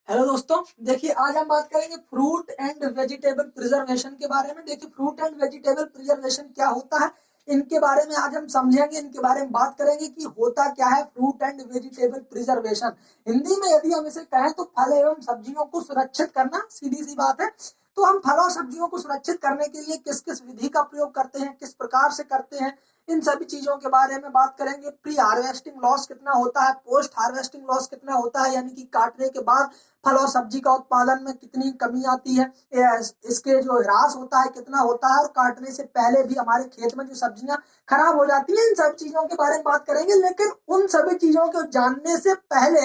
Hello दोस्तों, देखिए आज हम बात करेंगे फ्रूट एंड वेजिटेबल प्रिजर्वेशन के बारे में। देखिए फ्रूट एंड वेजिटेबल प्रिजर्वेशन क्या होता है, इनके बारे में आज हम समझेंगे, इनके बारे में बात करेंगे कि होता क्या है fruit and vegetable preservation. Hindi में यदि हम इसे कहें तो फल एवं सब्जियों को सुरक्षित करना, सीधी सी बात है। तो हम फल और सब्जियों को सुरक्षित करने के लिए किस किस विधि का प्रयोग करते हैं, किस प्रकार से करते हैं, इन सभी चीजों के बारे में बात करेंगे। प्री हार्वेस्टिंग लॉस कितना होता है, पोस्ट हार्वेस्टिंग लॉस कितना होता है, यानी कि काटने के बाद फल और सब्जी का उत्पादन में कितनी कमी आती है, इसके जो ह्रास होता है कितना होता है, और काटने से पहले भी हमारे खेत में जो सब्जियां खराब हो जाती हैं, इन सब चीजों के बारे में बात करेंगे। लेकिन उन सभी चीजों को जानने से पहले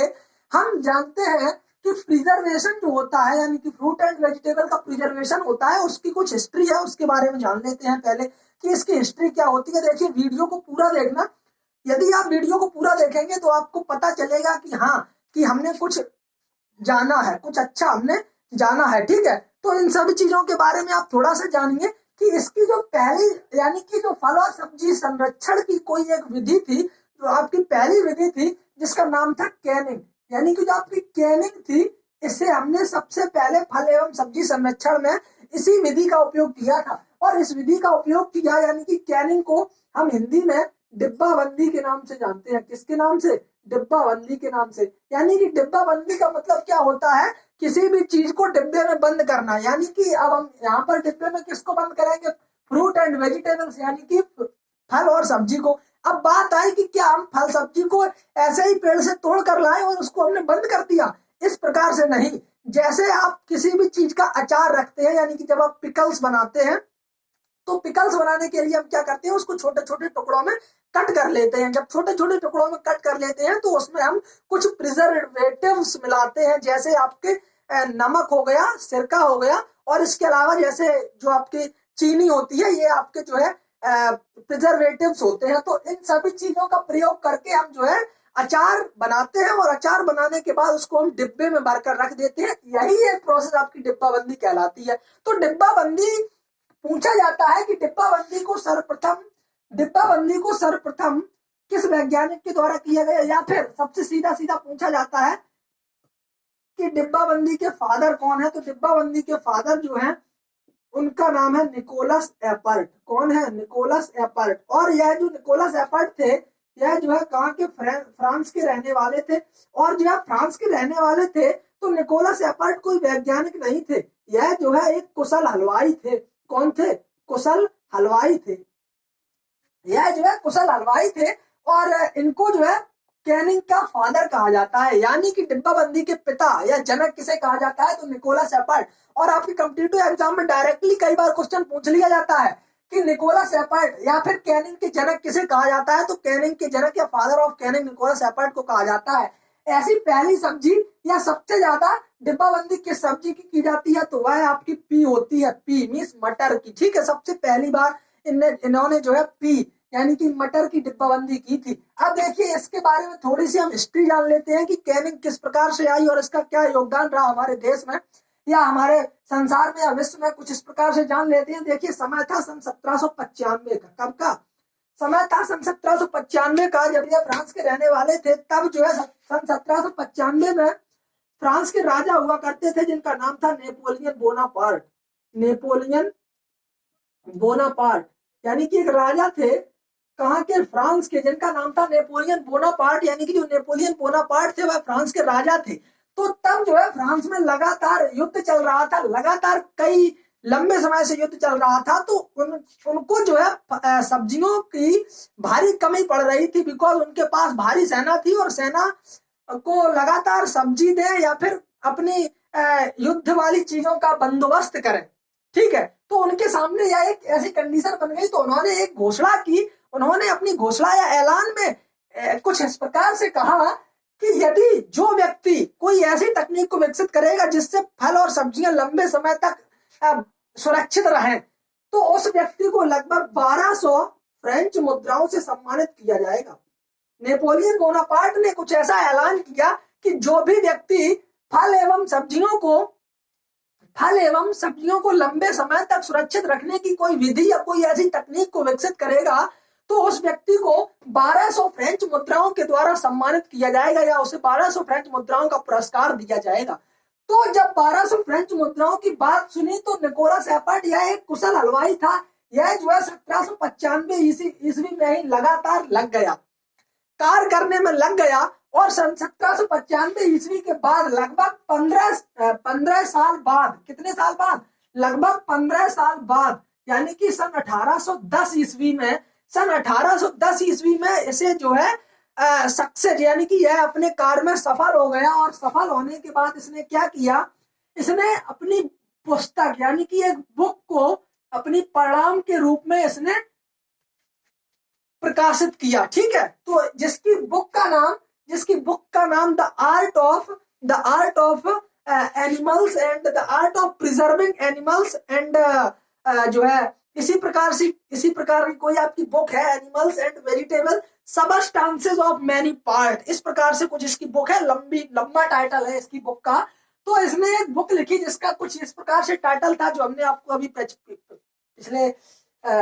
हम जानते हैं कि प्रिजर्वेशन जो होता है, यानी कि फ्रूट एंड वेजिटेबल का प्रिजर्वेशन होता है, उसकी कुछ हिस्ट्री है, उसके बारे में जान लेते हैं पहले कि इसकी हिस्ट्री क्या होती है। देखिए वीडियो को पूरा देखना, यदि आप वीडियो को पूरा देखेंगे तो आपको पता चलेगा कि हाँ, कि हमने कुछ जाना है, कुछ अच्छा हमने जाना है। ठीक है, तो इन सभी चीजों के बारे में आप थोड़ा सा जानिए कि इसकी जो पहली, यानी कि जो फल और सब्जी संरक्षण की कोई एक विधि थी, जो आपकी पहली विधि थी, जिसका नाम था कैनिंग। यानी कि जो आपकी कैनिंग थी, इससे हमने सबसे पहले फल एवं सब्जी संरक्षण में इसी विधि का उपयोग किया था। और इस विधि का उपयोग किया, यानी कि कैनिंग को हम हिंदी में डिब्बाबंदी के नाम से जानते हैं। किसके नाम से? डिब्बाबंदी के नाम से। यानी कि डिब्बाबंदी का मतलब क्या होता है, किसी भी चीज को डिब्बे में बंद करना। यानी कि अब हम यहाँ पर डिब्बे में किसको बंद करेंगे? फ्रूट एंड वेजिटेबल्स, यानी कि फल और सब्जी को। अब बात आई कि क्या हम फल सब्जी को ऐसे ही पेड़ से तोड़ कर लाए और उसको हमने बंद कर दिया? इस प्रकार से नहीं। जैसे आप किसी भी चीज का अचार रखते हैं, यानी कि जब आप पिकल्स बनाते हैं, तो पिकल्स बनाने के लिए हम क्या करते हैं, उसको छोटे छोटे टुकड़ों में कट कर लेते हैं। जब छोटे छोटे टुकड़ों में कट कर लेते हैं तो उसमें हम कुछ प्रिजर्वेटिव्स मिलाते हैं, जैसे आपके नमक हो गया, सिरका हो गया, और इसके अलावा जैसे जो आपकी चीनी होती है, ये आपके जो है प्रिजर्वेटिव्स होते हैं। तो इन सभी चीजों का प्रयोग करके हम जो है अचार बनाते हैं, और अचार बनाने के बाद उसको हम डिब्बे में भरकर रख देते हैं। यही एक प्रोसेस आपकी डिब्बाबंदी कहलाती है। तो डिब्बाबंदी पूछा जाता है कि डिब्बाबंदी को सर्वप्रथम किस वैज्ञानिक के द्वारा किया गया, या फिर सबसे सीधा सीधा पूछा जाता है कि डिब्बाबंदी के फादर कौन है। तो डिब्बाबंदी के फादर जो है, उनका नाम है निकोलस एपर्ट। कौन है? Nicolas Appert. और यह जो निकोलस एपर्ट थे, यह जो है कहाँ के? फ्रांस के रहने वाले थे। और जो है फ्रांस के रहने वाले थे, तो निकोलस एपर्ट कोई वैज्ञानिक नहीं थे, यह जो है एक कुशल हलवाई थे। कौन थे? कुशल हलवाई थे। यह जो है कुशल हलवाई थे, और इनको जो है कैनिंग का फादर कहा जाता है, यानी कि डिब्बाबंदी के पिता या जनक किसे कहा जाता है? तो निकोलस एपर्ट। और आपके कॉम्पिटिटिव एग्जाम में डायरेक्टली कई बार क्वेश्चन पूछ लिया जाता है कि निकोलस एपर्ट या फिर कैनिंग के जनक किसे कहा जाता है? तो कैनिंग के जनक या father of canning Nicolas Appert को कहा जाता है। ऐसी पहली सब्जी या सबसे ज्यादा डिब्बाबंदी किस सब्जी की जाती है? तो वह आपकी पी होती है, पी मीन्स मटर की। ठीक है, सबसे पहली बार इन्होंने जो है पी यानी कि मटर की डिब्बाबंदी की थी। अब देखिए इसके बारे में थोड़ी सी हम हिस्ट्री जान लेते हैं कि कैनिंग किस प्रकार से आई और इसका क्या योगदान रहा हमारे देश में या हमारे संसार में या विश्व में। कुछ इस प्रकार से जान लेते हैं। देखिए समय था सन 1795 का। कब का समय था? सन 1795 का। जब ये फ्रांस के रहने वाले थे, तब जो है सन 1795 में फ्रांस के राजा हुआ करते थे, जिनका नाम था नेपोलियन बोनापार्ट। नेपोलियन बोनापार्ट, यानी कि एक राजा थे कहाँ के? फ्रांस के, जिनका नाम था नेपोलियन बोनापार्ट। यानी कि जो नेपोलियन बोनापार्ट थे वह फ्रांस के राजा थे। तो तब जो है फ्रांस में लगातार युद्ध चल रहा था, लगातार कई लंबे समय से युद्ध चल रहा था। तो उनको जो है सब्जियों की भारी कमी पड़ रही थी, बिकॉज उनके पास भारी सेना थी, और सेना को लगातार सब्जी दे या फिर अपनी युद्ध वाली चीजों का बंदोबस्त करें। ठीक है, तो उनके सामने यह एक ऐसी कंडीशन बन गई, तो उन्होंने एक घोषणा की। उन्होंने अपनी घोषणा या ऐलान में कुछ इस प्रकार से कहा कि यदि जो व्यक्ति कोई ऐसी तकनीक को विकसित करेगा जिससे फल और सब्जियां लंबे समय तक सुरक्षित रहें, तो उस व्यक्ति को लगभग 1200 फ्रेंच मुद्राओं से सम्मानित किया जाएगा। नेपोलियन बोनापार्ट ने कुछ ऐसा ऐलान किया कि जो भी व्यक्ति फल एवं सब्जियों को लंबे समय तक सुरक्षित रखने की कोई विधि या कोई ऐसी तकनीक को विकसित करेगा, तो उस व्यक्ति को 1200 फ्रेंच मुद्राओं के द्वारा सम्मानित किया जाएगा, या उसे 1200 फ्रेंच मुद्राओं का पुरस्कार दिया जाएगा। तो जब 1200 फ्रेंच मुद्राओं की बात सुनी तो निकोलस एपर्ट, यह एक कुशल हलवाई था, यह जो है 1795 ईस्वी में ही लगातार लग गया, कार्य करने में लग गया। और सन 1795 ईस्वी के बाद लगभग 15 साल बाद, कितने साल बाद, लगभग 15 साल बाद, यानी कि सन 1810 ईस्वी में, सन 1810 ईस्वी में इसे जो है सक्सेस, यानी कि यह अपने कार्य में सफल हो गया। और सफल होने के बाद इसने क्या किया, इसने अपनी पुस्तक यानी कि एक बुक को अपनी परिणाम के रूप में इसने प्रकाशित किया। ठीक है, तो जिसकी बुक का नाम the art of animals and the art of preserving animals and जो है इसी प्रकार की कोई आपकी बुक है, animals and vegetable substances of many part, इस प्रकार से कुछ इसकी बुक है, लंबा टाइटल है इसकी बुक का। तो इसने एक बुक लिखी जिसका कुछ इस प्रकार से टाइटल था जो हमने आपको अभी पिछले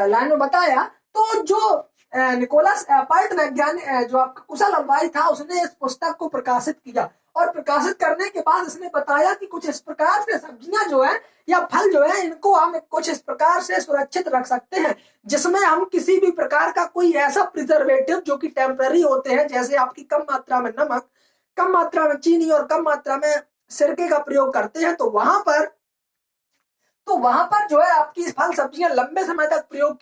लाइन में बताया। तो जो निकोलस एपर्ट वैज्ञानिक जो आपका कुशल हलवाई था, उसने इस पुस्तक को प्रकाशित किया। और प्रकाशित करने के बाद इसने बताया कि कुछ इस प्रकार से सब्जियां जो है या फल जो है, इनको हम कुछ इस प्रकार से सुरक्षित रख सकते हैं जिसमें हम किसी भी प्रकार का कोई ऐसा प्रिजर्वेटिव जो कि टेम्पररी होते हैं, जैसे आपकी कम मात्रा में नमक, कम मात्रा में चीनी और कम मात्रा में सिरके का प्रयोग करते हैं, तो वहां पर जो है आपकी फल सब्जियां लंबे समय तक प्रयोग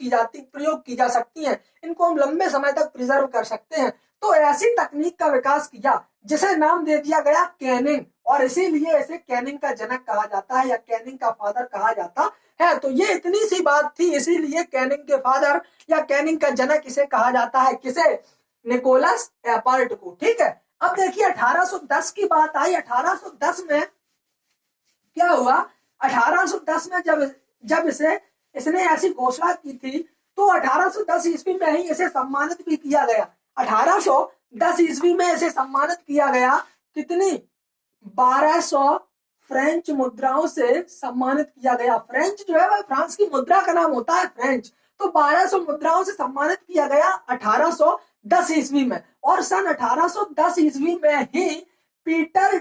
की जा सकती हैं, इनको हम लंबे समय तक प्रिजर्व कर सकते हैं। तो ऐसी तकनीक का विकास किया जिसे नाम दे दिया गया कैनिंग, और इसीलिए इसे कैनिंग का जनक कहा जाता है या कैनिंग का फादर कहा जाता है। तो ये इतनी सी बात थी, इसीलिए कैनिंग के फादर या कैनिंग का जनक इसे कहा जाता है, किसे, निकोलस एपर्ट को। ठीक है, अब देखिए 1810 की बात आई। 1810 में क्या हुआ, 1810 में जब इसने ऐसी घोषणा की थी, तो 1810 ईस्वी में ही इसे सम्मानित भी किया गया। 1810 ईस्वी में इसे सम्मानित किया गया, कितनी, 1200 फ्रेंच मुद्राओं से सम्मानित किया गया। फ्रेंच जो है वह फ्रांस की मुद्रा का नाम होता है, फ्रेंच। तो 1200 मुद्राओं से सम्मानित किया गया 1810 ईस्वी में। और सन 1810 ईस्वी में ही पीटर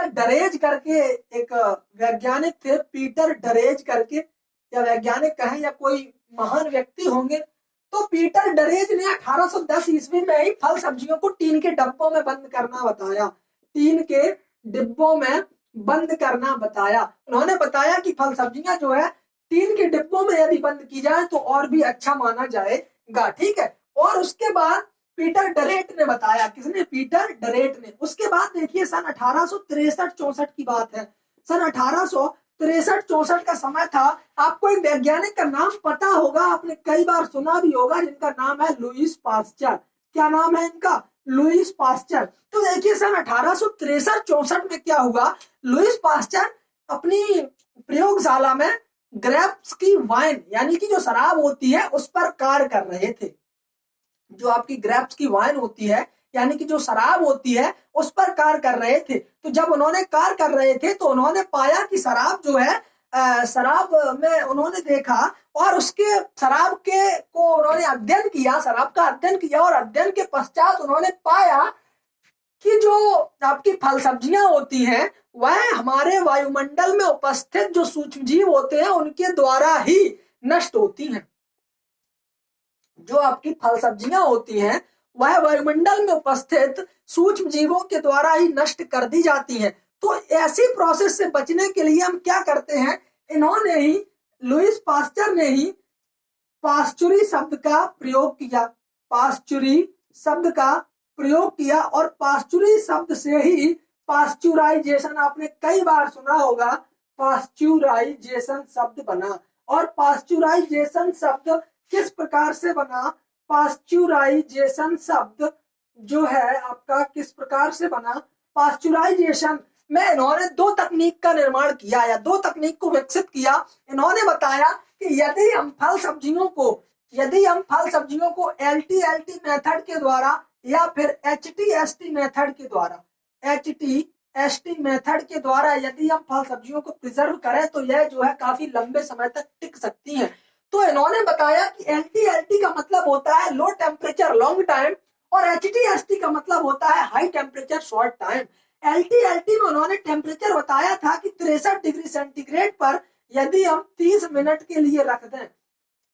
डरेज करके एक वैज्ञानिक थे, पीटर डरेज करके, या वैज्ञानिक कहें या कोई महान व्यक्ति होंगे, तो पीटर डरेज ने 1810 ईस्वी में ही फल सब्जियों को टीन के डब्बों में बंद करना बताया, टीन के डिब्बों में बंद करना बताया। उन्होंने बताया कि फल सब्जियां जो है टीन के डिब्बों में यदि बंद की जाए तो और भी अच्छा माना जाएगा। ठीक है, और उसके बाद पीटर डरेट ने बताया, किसने, पीटर डरेट ने। उसके बाद देखिए सन 1863-64 की बात है। सन 1863-64 का समय था। आपको एक वैज्ञानिक का नाम पता होगा, आपने कई बार सुना भी होगा, जिनका नाम है लुईस पास्चर। क्या नाम है इनका, लुईस पास्चर। तो देखिए सन 1863-64 में क्या हुआ, लुईस पास्चर अपनी प्रयोगशाला में ग्रेप्स की वाइन यानी कि जो शराब होती है उस पर कार्य कर रहे थे। जो आपकी ग्रेप्स की वाइन होती है यानी कि जो शराब होती है उस पर कार्य कर रहे थे। तो जब उन्होंने कार्य कर रहे थे तो उन्होंने पाया कि शराब जो है शराब में उन्होंने देखा और उसके शराब के को उन्होंने अध्ययन किया, शराब का अध्ययन किया, और अध्ययन के पश्चात उन्होंने पाया कि जो आपकी फल सब्जियां होती हैं वह हमारे वायुमंडल में उपस्थित जो सूक्ष्म जीव होते हैं उनके द्वारा ही नष्ट होती हैं। जो आपकी फल सब्जियां होती हैं वह वायुमंडल में उपस्थित सूक्ष्म जीवों के द्वारा ही नष्ट कर दी जाती हैं। तो ऐसी प्रोसेस से बचने के लिए हम क्या करते हैं, इन्होंने ही, लुईस पास्चर ने ही पास्चुरी शब्द का प्रयोग किया, पास्चुरी शब्द का प्रयोग किया, और पास्चुरी शब्द से ही पास्चुराइजेशन, आपने कई बार सुना होगा, पास्चुराइजेशन शब्द बना। और पास्चुराइजेशन शब्द किस प्रकार से बना, पास्चुराइजेशन शब्द जो है आपका किस प्रकार से बना, पास्चुराइजेशन में इन्होंने दो तकनीक का निर्माण किया या दो तकनीक को विकसित किया। इन्होंने बताया कि यदि हम फल सब्जियों को LT-LT मेथड के द्वारा या फिर HT-ST मेथड के द्वारा यदि हम फल सब्जियों को प्रिजर्व करें तो यह जो है काफी लंबे समय तक टिक सकती हैं। तो इन्होंने बताया कि LT-LT का मतलब होता है लो टेम्परेचर लॉन्ग टाइम, और HTST का मतलब होता है high temperature short time. LTLT में उन्होंने टेम्परेचर बताया था कि 63 डिग्री सेंटीग्रेड पर यदि हम 30 मिनट के लिए रख दें,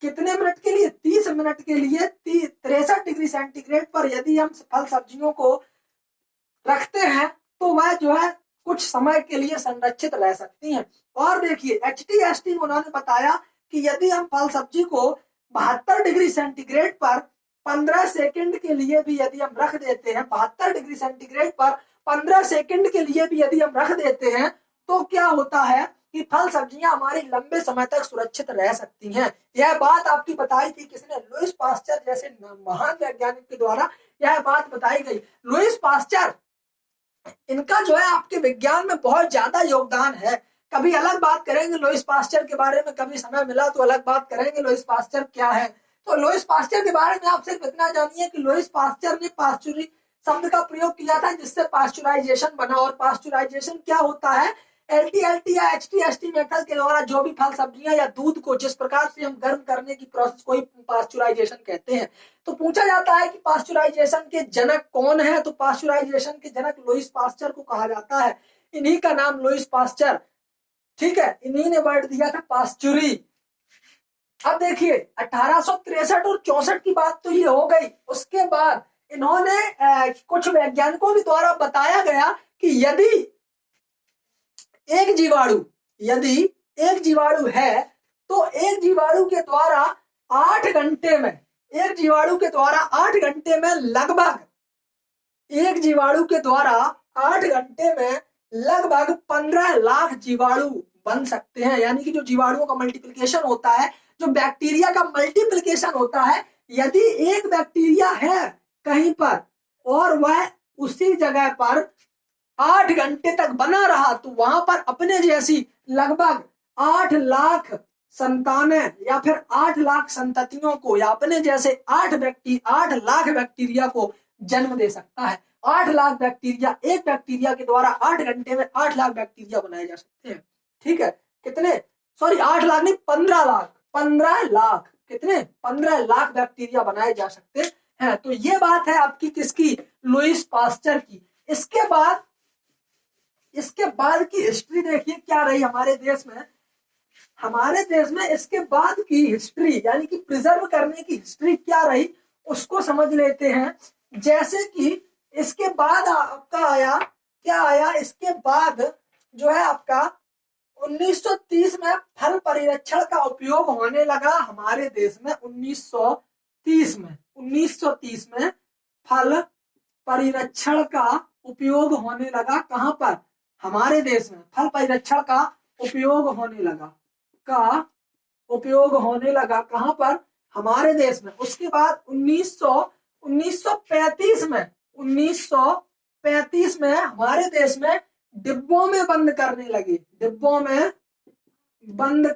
कितने मिनट के लिए? 30 मिनट के लिए 63 डिग्री सेंटीग्रेड पर यदि हम फल सब्जियों को रखते हैं तो वह जो है कुछ समय के लिए संरक्षित रह सकती हैं। और देखिए HTST में उन्होंने बताया कि यदि हम फल सब्जी को 72 डिग्री सेंटीग्रेड पर 15 सेकंड के लिए भी यदि हम रख देते हैं, 72 डिग्री सेंटीग्रेड पर 15 सेकंड के लिए भी यदि हम रख देते हैं तो क्या होता है कि फल सब्जियां हमारी लंबे समय तक सुरक्षित रह सकती हैं। यह बात आपकी बताई थी किसने? लुईस पास्चर जैसे महान वैज्ञानिक के द्वारा यह बात बताई गई। लुईस पास्चर, इनका जो है आपके विज्ञान में बहुत ज्यादा योगदान है। कभी अलग बात करेंगे लुईस पास्चर के बारे में, कभी समय मिला तो अलग बात करेंगे लुईस पास्चर क्या है। तो लुईस पास्चर के बारे में आप सिर्फ इतना जानिए कि लुईस पास्चर ने पास्चुरी शब्द का प्रयोग किया था जिससे पास्चुराइजेशन बना। और पास्चुराइजेशन क्या होता है? LTLT या HTST मेथड के द्वारा जो भी फल सब्जियां या दूध को जिस प्रकार से हम गर्म करने की प्रोसेस को ही पास्चुराइजेशन कहते हैं। तो पूछा जाता है कि पास्चुराइजेशन के जनक कौन है? तो पास्चुराइजेशन के जनक लुईस पास्चर को कहा जाता है। इन्हीं का नाम लुईस पास्चर, ठीक है, इन्हीं ने वर्ड दिया था पास्चुरी। अब देखिए 1863 और 64 की बात तो ये हो गई। उसके बाद इन्होंने कुछ वैज्ञानिकों के द्वारा बताया गया कि यदि एक जीवाणु है तो एक जीवाणु के द्वारा 8 घंटे में, एक जीवाणु के द्वारा 8 घंटे में लगभग, एक जीवाणु के द्वारा 8 घंटे में लगभग 15 लाख जीवाणु बन सकते हैं। यानी कि जो जीवाणुओं का मल्टीप्लिकेशन होता है, जो बैक्टीरिया का मल्टीप्लिकेशन होता है, यदि एक बैक्टीरिया है कहीं पर और वह उसी जगह पर 8 घंटे तक बना रहा तो वहां पर अपने जैसी लगभग 8 लाख संतानें या फिर 8 लाख संततियों को या अपने जैसे 8 लाख बैक्टीरिया को जन्म दे सकता है। 8 लाख बैक्टीरिया, एक बैक्टीरिया के द्वारा 8 घंटे में 8 लाख बैक्टीरिया बनाए जा सकते हैं। ठीक है, कितने? सॉरी 8 लाख नहीं, 15 लाख, 15 लाख, कितने? 15 लाख बैक्टीरिया बनाए जा सकते हैं। तो ये बात है आपकी किसकी? लुईस पास्चर की। इसके बाद की हिस्ट्री देखिए क्या रही हमारे देश में। हमारे देश में इसके बाद की हिस्ट्री यानी कि प्रिजर्व करने की हिस्ट्री क्या रही उसको समझ लेते हैं। जैसे कि इसके बाद आपका आया, क्या आया इसके बाद जो है आपका 1930 में फल परिरक्षण का उपयोग होने लगा हमारे देश में। 1930 में फल परिरक्षण का उपयोग होने लगा। कहां पर? हमारे देश में फल परिरक्षण का उपयोग होने लगा। कहां पर? हमारे देश में। उसके बाद 1935 में हमारे देश में डिब्बों में बंद करने लगे। डिब्बों में बंद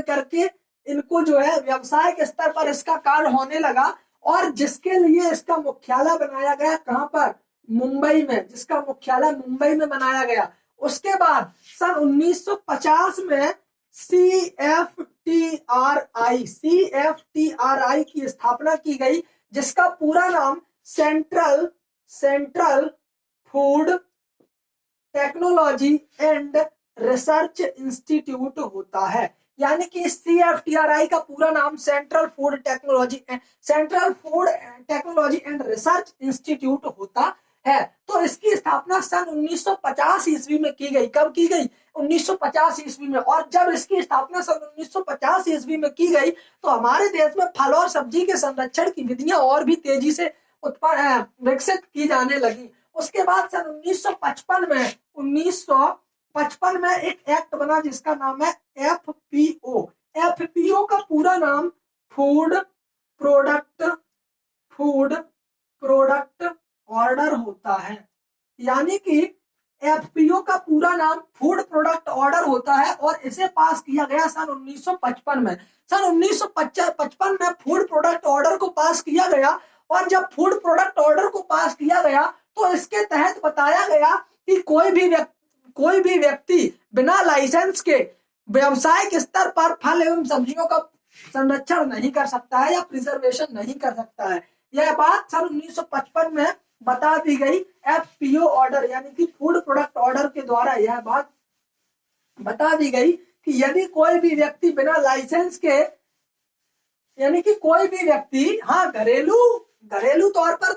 करके इनको जो है व्यवसायिक स्तर पर इसका कार्य होने लगा और जिसके लिए इसका मुख्यालय बनाया गया कहां पर? मुंबई में, जिसका मुख्यालय मुंबई में बनाया गया। उसके बाद सन 1950 में CFTRI की स्थापना की गई जिसका पूरा नाम central food technology and research institute होता है। यानी कि CFTRI का पूरा नाम central food technology and research institute होता है। तो इसकी स्थापना सन 1950 ईस्वी में की गई। कब की गई? 1950 ईस्वी में। और जब इसकी स्थापना सन 1950 ईस्वी में की गई तो हमारे देश में फल और सब्जी के संरक्षण की विधियां और भी तेजी से विकसित की जाने लगी। उसके बाद सन 1955 में एक एक्ट बना जिसका नाम है FPO। FPO का पूरा नाम फूड प्रोडक्ट ऑर्डर होता है। यानी कि FPO का पूरा नाम फूड प्रोडक्ट ऑर्डर होता है और इसे पास किया गया सन 1955 में। सन 1955 में फूड प्रोडक्ट ऑर्डर को पास किया गया और जब फूड प्रोडक्ट ऑर्डर को पास किया गया तो इसके तहत बताया गया कि कोई भी व्यक्ति बिना लाइसेंस के व्यावसायिक स्तर पर फल एवं सब्जियों का संरक्षण नहीं कर सकता है या प्रिजर्वेशन नहीं कर सकता है। यह बात सन 1955 में बता दी गई एफपीओ ऑर्डर यानी कि फूड प्रोडक्ट ऑर्डर के द्वारा यह बात बता दी गई कि यदि कोई भी व्यक्ति बिना लाइसेंस के, यानी कि कोई भी व्यक्ति, हाँ घरेलू तौर पर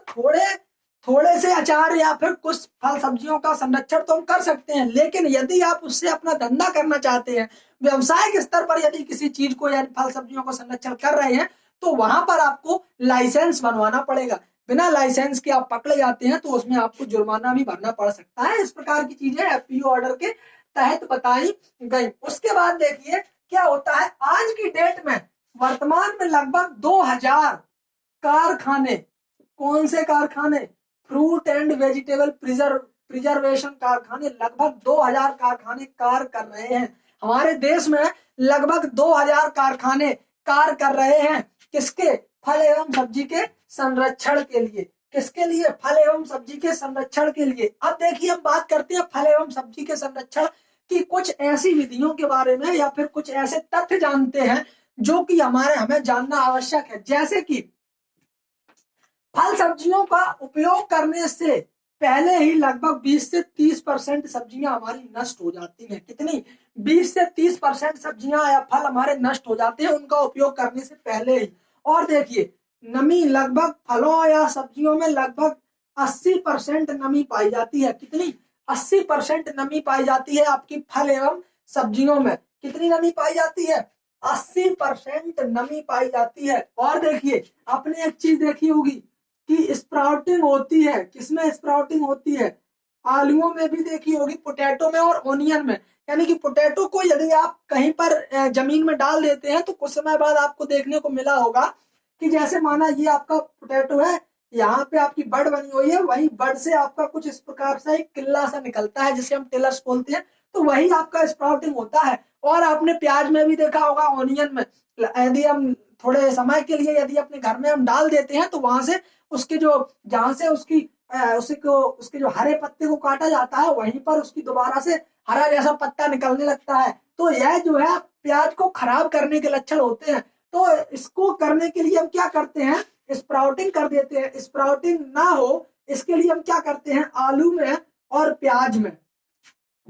थोड़े से अचार या फिर कुछ फल सब्जियों का संरक्षण तो हम कर सकते हैं, लेकिन यदि आप उससे अपना धंधा करना चाहते हैं, व्यवसायिक स्तर पर यदि किसी चीज को यानी फल सब्जियों को संरक्षण कर रहे हैं, तो वहां पर आपको लाइसेंस बनवाना पड़ेगा। बिना लाइसेंस के आप पकड़े जाते हैं तो उसमें आपको जुर्माना भी भरना पड़ सकता है। इस प्रकार की चीजें एफपीओ ऑर्डर के तहत बताई गई। उसके बाद देखिए क्या होता है, आज की डेट में वर्तमान में लगभग 2000 कारखाने, कौन से कारखाने, फ्रूट एंड वेजिटेबल प्रिजर्वेशन कारखाने, लगभग 2000 कारखाने कार्य कर रहे हैं। हमारे देश में लगभग 2000 कारखाने कार्य कर रहे हैं। किसके? फल एवं सब्जी के संरक्षण के लिए। किसके लिए? फल एवं सब्जी के संरक्षण के लिए। अब देखिए हम बात करते हैं फल एवं सब्जी के संरक्षण की कुछ ऐसी विधियों के बारे में या फिर कुछ ऐसे तथ्य जानते हैं जो कि हमें जानना आवश्यक है। जैसे कि फल सब्जियों का उपयोग करने से पहले ही लगभग 20 से 30% सब्जियां हमारी नष्ट हो जाती हैं। कितनी? 20 से 30% सब्जियां या फल हमारे नष्ट हो जाते हैं उनका उपयोग करने से पहले ही। और देखिए नमी, लगभग फलों या सब्जियों में लगभग 80% नमी पाई जाती है। कितनी? 80% नमी पाई जाती है आपकी फल एवं सब्जियों में। कितनी नमी पाई जाती है? 80% नमी पाई जाती है। और देखिए आपने एक चीज देखी होगी कि स्प्राउटिंग होती है। किसमें स्प्राउटिंग होती है? आलूओं में भी देखी होगी, पोटैटो में और ओनियन में। यानी कि पोटैटो को यदि आप कहीं पर जमीन में डाल देते हैं तो कुछ समय बाद आपको देखने को मिला होगा कि जैसे माना ये आपका पोटैटो है, यहाँ पे आपकी बड बनी हुई है, वही बड से आपका कुछ इस प्रकार से एक किल्ला सा निकलता है जिसे हम टिलर्स बोलते हैं, तो वही आपका स्प्राउटिंग होता है। और आपने प्याज में भी देखा होगा, ओनियन में, यदि हम थोड़े समय के लिए यदि अपने घर में हम डाल देते हैं तो वहां से उसके जो, जहां से उसके जो हरे पत्ते को काटा जाता है वहीं पर उसकी दोबारा से हरा जैसा पत्ता निकलने लगता है। तो यह जो है प्याज को खराब करने के लक्षण होते हैं। तो इसको करने के लिए हम क्या करते हैं? स्प्राउटिंग कर देते हैं। स्प्राउटिंग ना हो इसके लिए हम क्या करते हैं? आलू में और प्याज में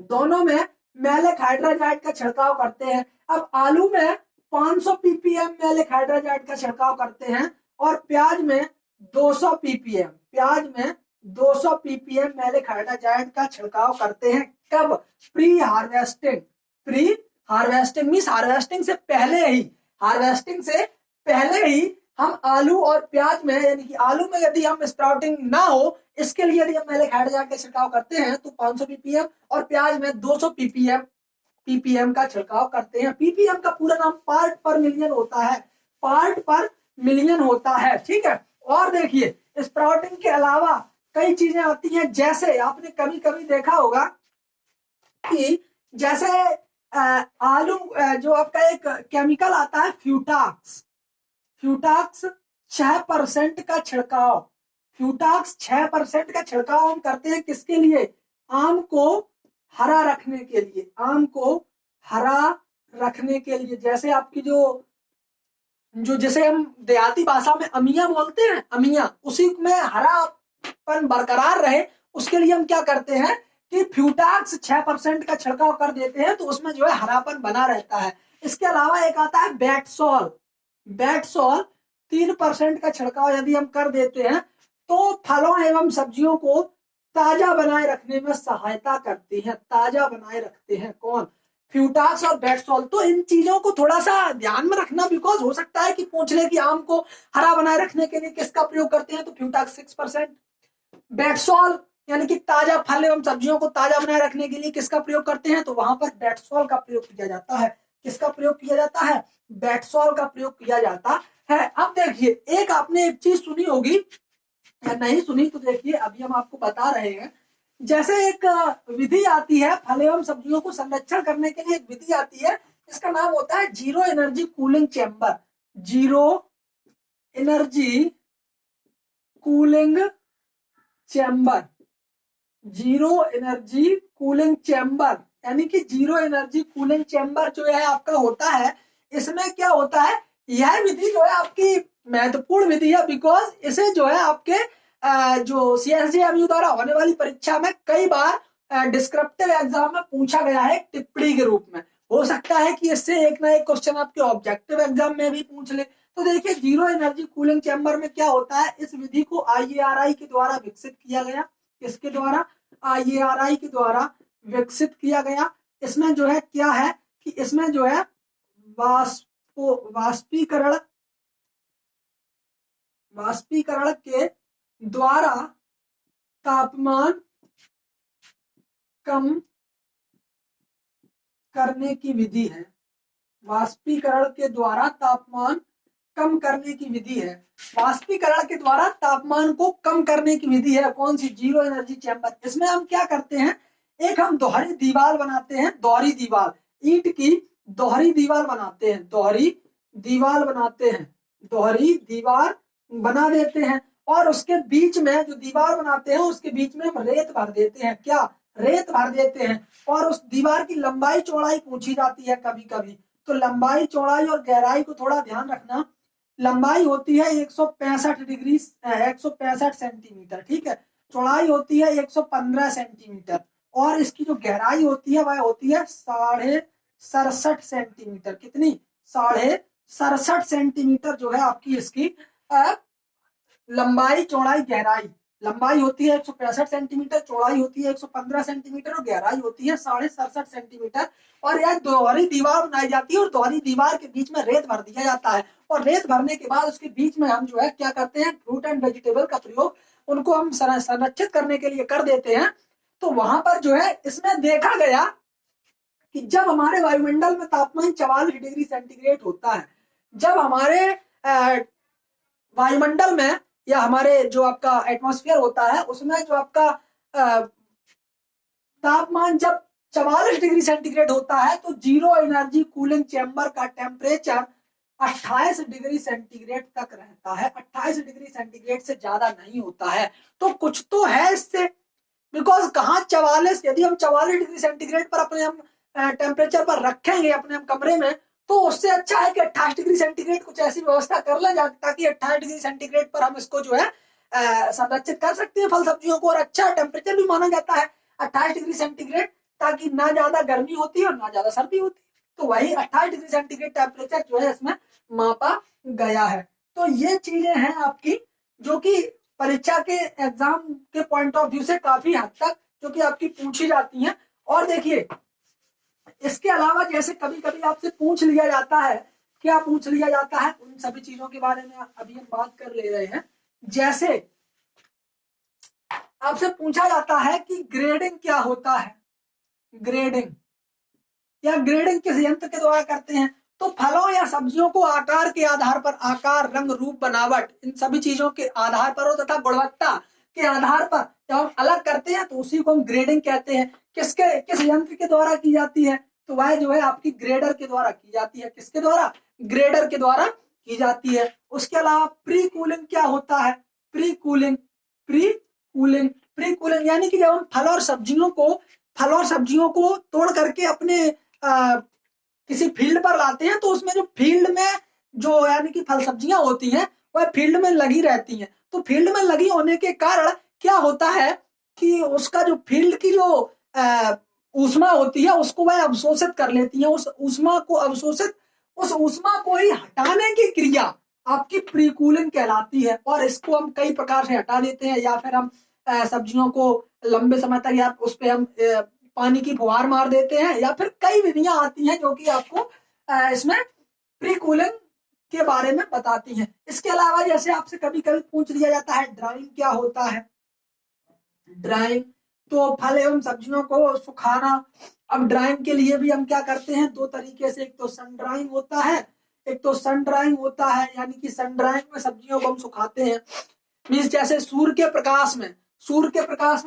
दोनों में मैलिक हाइड्रोजाइड का छिड़काव करते हैं। अब आलू में 500 ppm मैलिक हाइड्रोजाइड का छिड़काव करते हैं और प्याज में 200 ppm, प्याज में 200 ppm मैलिक हाइड्रोजाइड का छिड़काव करते हैं। कब? Pre harvesting. Pre harvesting means harvesting से पहले ही, हार्वेस्टिंग से पहले ही हम आलू और प्याज में, यानी कि आलू में यदि हम स्प्राउटिंग ना हो इसके लिए यदि हम मैलिक हाइड्रोजाइड का छिड़काव करते हैं तो 500 ppm और प्याज में 200 ppm का छिड़काव करते हैं। ppm का पूरा नाम पार्ट पर मिलियन होता है, पार्ट पर मिलियन होता है। ठीक है। और देखिए स्प्राउटिंग के अलावा कई चीजें आती हैं, जैसे आपने कभी कभी देखा होगा कि जैसे आलू जो आपका एक केमिकल आता है फ्यूटाक्स, फ्यूटाक्स 6% का छिड़काव, फ्यूटाक्स 6% का छिड़काव हम करते हैं। किसके लिए? आम को हरा रखने के लिए, आम को हरा रखने के लिए। जैसे आपकी जो जिसे हम देहाती भाषा में अमिया बोलते हैं, अमिया, उसी में हरापन बरकरार रहे उसके लिए हम क्या करते हैं कि फ्यूटाक्स 6% का छिड़काव कर देते हैं तो उसमें जो है हरापन बना रहता है। इसके अलावा एक आता है बैटसॉल, बैटसॉल 3% का छिड़काव यदि हम कर देते हैं तो फलों एवं सब्जियों को ताजा बनाए रखने में सहायता करती है, ताजा बनाए रखते हैं। कौन? फ्यूटाक्स और बैटसॉल। तो इन चीजों को थोड़ा सा ध्यान में रखना, बिकॉज हो सकता है कि पूछ ले कि आम को हरा बनाए रखने के लिए किसका प्रयोग करते हैं, तो फ्यूटाक्स 6%, बैटसॉल यानी कि ताजा फल एवं सब्जियों को ताजा बनाए रखने के लिए किसका प्रयोग करते हैं, तो वहां पर बैटसॉल का प्रयोग किया जाता है। किसका प्रयोग किया जाता है? बैटसॉल का प्रयोग किया जाता है। अब देखिए एक आपने एक चीज सुनी होगी या नहीं सुनी तो देखिए अभी हम आपको बता रहे हैं। जैसे एक विधि आती है फल एवं सब्जियों को संरक्षण करने के लिए, एक विधि आती है, इसका नाम होता है zero energy cooling chamber. Zero energy cooling chamber, zero energy cooling chamber, यानी कि जीरो एनर्जी कूलिंग चैम्बर जो है आपका होता है, इसमें क्या होता है यह विधि जो है आपकी महत्वपूर्ण विधि है, बिकॉज इसे जो है आपके जो CSDMU द्वारा होने वाली परीक्षा में कई बार डिस्क्रिप्टिव एग्जाम में पूछा गया है टिप्पणी के रूप में। हो सकता है कि इससे एक ना एक क्वेश्चन आपके ऑब्जेक्टिव एग्जाम में भी पूछ ले। तो देखिए जीरो एनर्जी कूलिंग चैम्बर में क्या होता है, इस विधि को IARI के द्वारा विकसित किया गया। किसके द्वारा? IARI के द्वारा विकसित किया गया। इसमें जो है क्या है कि इसमें जो है वाष्पीकरण के द्वारा तापमान कम करने की विधि है। वाष्पीकरण के द्वारा तापमान कम करने की विधि है। वाष्पीकरण के द्वारा तापमान को कम करने की विधि है। कौन सी? Zero energy chamber. इसमें हम क्या करते हैं, एक हम दोहरी दीवार बनाते हैं, दोहरी दीवार, ईंट की दोहरी दीवार बनाते हैं, दोहरी दीवार बनाते हैं, दोहरी दीवार बना देते हैं और उसके बीच में जो दीवार बनाते हैं उसके बीच में हम रेत भर देते हैं। क्या? रेत भर देते हैं। और उस दीवार की लंबाई चौड़ाई पूछी जाती है कभी कभी, तो लंबाई चौड़ाई और गहराई को थोड़ा ध्यान रखना। लंबाई होती है 165 सेंटीमीटर, ठीक है। चौड़ाई होती है 115 सेंटीमीटर और इसकी जो गहराई होती है वह होती है 67.5 सेंटीमीटर। कितनी? 67.5 सेंटीमीटर जो है आपकी इसकी लंबाई चौड़ाई गहराई। लंबाई होती है 165 सेंटीमीटर, चौड़ाई होती है 115 सेंटीमीटर और गहराई होती है 67.5 सेंटीमीटर। और यह दोहरी दीवार बनाई जाती है और दोहरी दीवार के बीच में रेत भर दिया जाता है और रेत भरने के बाद उसके बीच में हम जो है क्या करते हैं, फ्रूट एंड वेजिटेबल का प्रयोग उनको हम संरक्षित करने के लिए कर देते हैं। तो वहां पर जो है इसमें देखा गया कि जब हमारे वायुमंडल में तापमान 44 डिग्री सेंटीग्रेड होता है, जब हमारे वायुमंडल में या हमारे जो आपका एटमॉस्फेयर होता है उसमें जो आपका तापमान जब 44 डिग्री सेंटीग्रेड होता है तो जीरो एनर्जी कूलिंग चैम्बर का टेम्परेचर 28 डिग्री सेंटीग्रेड तक रहता है। 28 डिग्री सेंटीग्रेड से ज्यादा नहीं होता है। तो कुछ तो है इससे, बिकॉज कहाँ 44, यदि हम 44 डिग्री सेंटीग्रेड पर अपने हम टेम्परेचर पर रखेंगे अपने हम कमरे में, तो उससे अच्छा है कि 28 डिग्री सेंटीग्रेड कुछ ऐसी व्यवस्था कर ले ताकि 28 डिग्री सेंटीग्रेड पर हम इसको जो है संरक्षित कर सकते हैं फल सब्जियों को। और अच्छा टेम्परेचर भी माना जाता है 28 डिग्री सेंटीग्रेड, ताकि ना ज्यादा गर्मी होती है और ना ज्यादा सर्दी होती है। तो वही 28 डिग्री सेंटीग्रेड टेम्परेचर जो है इसमें मापा गया है। तो ये चीजें हैं आपकी जो कि परीक्षा के एग्जाम के पॉइंट ऑफ व्यू से काफी हद तक जो कि आपकी पूछी जाती हैं। और देखिए इसके अलावा जैसे कभी कभी आपसे पूछ लिया जाता है, क्या पूछ लिया जाता है, उन सभी चीजों के बारे में अभी हम बात कर ले रहे हैं। जैसे आपसे पूछा जाता है कि ग्रेडिंग क्या होता है, ग्रेडिंग या ग्रेडिंग किस यंत्र के द्वारा करते हैं। तो फलों या सब्जियों को आकार के आधार पर, आकार, रंग, रूप, बनावट, इन सभी चीजों के आधार पर और तथा गुणवत्ता के आधार पर जब हम अलग करते हैं तो उसी को हम ग्रेडिंग कहते हैं। किस यंत्र के द्वारा की जाती है, तो वह जो है आपकी ग्रेडर के द्वारा की जाती है। किसके द्वारा? ग्रेडर के द्वारा की जाती है। उसके अलावा प्री कूलिंग क्या होता है? प्री कूलिंग, प्री कूलिंग यानी कि जब हम फल और सब्जियों को तोड़ करके अपने किसी फील्ड पर लाते हैं तो उसमें जो फील्ड में जो यानी कि फल सब्जियां होती हैं वह फील्ड में लगी रहती हैं। तो फील्ड में लगी होने के कारण क्या होता है कि उसका जो फील्ड की जो ऊष्मा होती है उसको वह अवशोषित कर लेती है। उस ऊष्मा को ही हटाने की क्रिया आपकी प्री कूलिंग कहलाती है। और इसको हम कई प्रकार से हटा देते हैं, या फिर हम सब्जियों को लंबे समय तक या उस पर हम पानी की फुहार मार देते हैं, या फिर कई विधियां आती हैं जो कि आपको इसमें प्री कूलिंग के बारे में बताती हैं। इसके अलावा जैसे आपसे कभी कभी पूछ लिया जाता है ड्राइंग क्या होता है। ड्राइंग तो फल एवं सब्जियों को सुखाना। अब ड्राइंग के लिए भी हम क्या करते हैं, दो तरीके से, एक तो सन ड्राइंग होता है, एक तो सन ड्राइंग होता है, यानी कि सन ड्राइंग में सब्जियों को हम सुखाते हैं। मीन्स जैसे सूर्य के प्रकाश में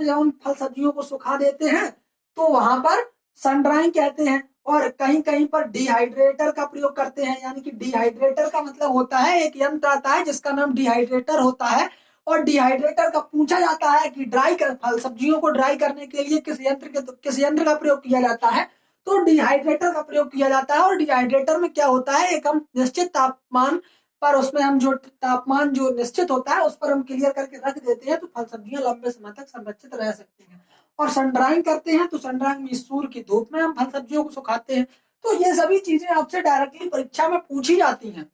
जब हम फल सब्जियों को सुखा देते हैं तो वहां पर सन ड्राइंग कहते हैं। और कहीं कहीं पर डिहाइड्रेटर का प्रयोग करते हैं, यानी कि डिहाइड्रेटर का मतलब होता है एक यंत्र आता है जिसका नाम डिहाइड्रेटर होता है। और डिहाइड्रेटर का पूछा जाता है कि फल सब्जियों को ड्राई करने के लिए किस यंत्र का प्रयोग किया जाता है, तो डिहाइड्रेटर का प्रयोग किया जाता है। और डिहाइड्रेटर में क्या होता है, एक हम निश्चित तापमान पर उसमें हम जो तापमान जो निश्चित होता है उस पर हम क्लियर करके रख देते हैं, तो फल सब्जियां लंबे समय तक संरक्षित रह सकती हैं। और सन ड्राइंग करते हैं, तो सन ड्राइंग में सूर्य की धूप में हम फल सब्जियों को सुखाते हैं। तो ये सभी चीजें आपसे डायरेक्टली परीक्षा में पूछी जाती हैं।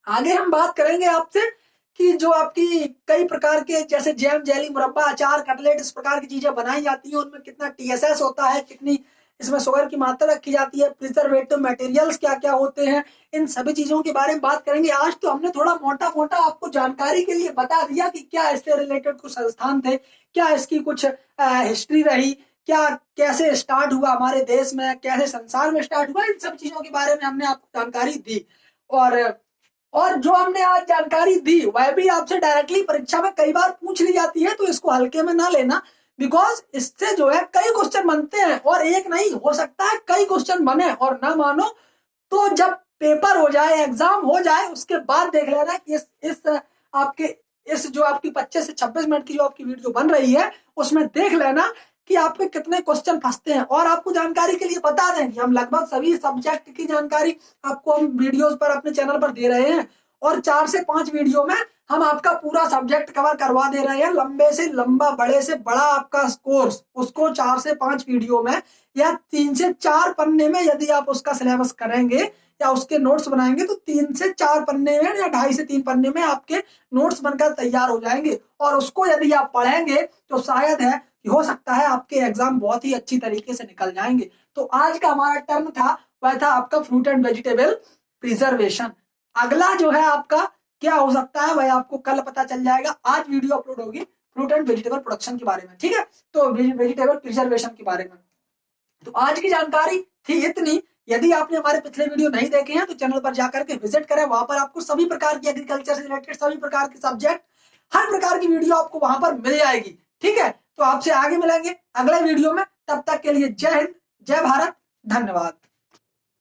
आगे हम बात करेंगे आपसे कि जो आपकी कई प्रकार के जैसे जैम, जेली, मुरब्बा, अचार, कटलेट, इस प्रकार की चीजें बनाई जाती हैं, उनमें कितना टीएसएस होता है, कितनी इसमें शुगर की मात्रा रखी जाती है, प्रिजर्वेटिव मटेरियल्स क्या क्या होते हैं, इन सभी चीजों के बारे में बात करेंगे। आज तो हमने थोड़ा मोटा मोटा आपको जानकारी के लिए बता दिया कि क्या इससे रिलेटेड कुछ संस्थान थे, क्या इसकी कुछ हिस्ट्री रही, क्या कैसे स्टार्ट हुआ हमारे देश में, कैसे संसार में स्टार्ट हुआ, इन सब चीजों के बारे में हमने आपको जानकारी दी। और जो हमने आज जानकारी दी वह भी आपसे डायरेक्टली परीक्षा में कई बार पूछ ली जाती है, तो इसको हल्के में ना लेना, बिकॉज इससे जो है कई क्वेश्चन बनते हैं, और एक नहीं हो सकता है कई क्वेश्चन बने। और ना मानो तो जब पेपर हो जाए, एग्जाम हो जाए, उसके बाद देख लेना कि इस जो आपकी 25 से 26 मिनट की जो आपकी वीडियो बन रही है उसमें देख लेना कि आप पे कितने क्वेश्चन फंसते हैं। और आपको जानकारी के लिए बता दें कि हम लगभग सभी सब्जेक्ट की जानकारी आपको हम वीडियोस पर अपने चैनल पर दे रहे हैं, और 4 से 5 वीडियो में हम आपका पूरा सब्जेक्ट कवर करवा दे रहे हैं। लंबे से लंबा, बड़े से बड़ा आपका कोर्स, उसको 4 से 5 वीडियो में या 3 से 4 पन्ने में यदि आप उसका सिलेबस करेंगे या उसके नोट्स बनाएंगे, तो 3 से 4 पन्ने में या 2.5 से 3 पन्ने में आपके नोट्स बनकर तैयार हो जाएंगे। और उसको यदि आप पढ़ेंगे तो शायद है कि हो सकता है आपके एग्जाम बहुत ही अच्छी तरीके से निकल जाएंगे। तो आज का हमारा टर्म था वह था आपका फ्रूट एंड वेजिटेबल प्रिजर्वेशन। अगला जो है आपका क्या हो सकता है वह आपको कल पता चल जाएगा। आज वीडियो अपलोड होगी फ्रूट एंड वेजिटेबल प्रोडक्शन के बारे में, ठीक है, तो वेजिटेबल प्रिजर्वेशन के बारे में। तो आज की जानकारी थी इतनी। यदि आपने हमारे पिछले वीडियो नहीं देखे हैं तो चैनल पर जाकर के विजिट करें, वहां पर आपको सभी प्रकार की एग्रीकल्चर से रिलेटेड सभी प्रकार के सब्जेक्ट, हर प्रकार की वीडियो आपको वहां पर मिल जाएगी, ठीक है। तो आपसे आगे मिलेंगे अगले वीडियो में, तब तक के लिए जय हिंद, जय भारत, धन्यवाद।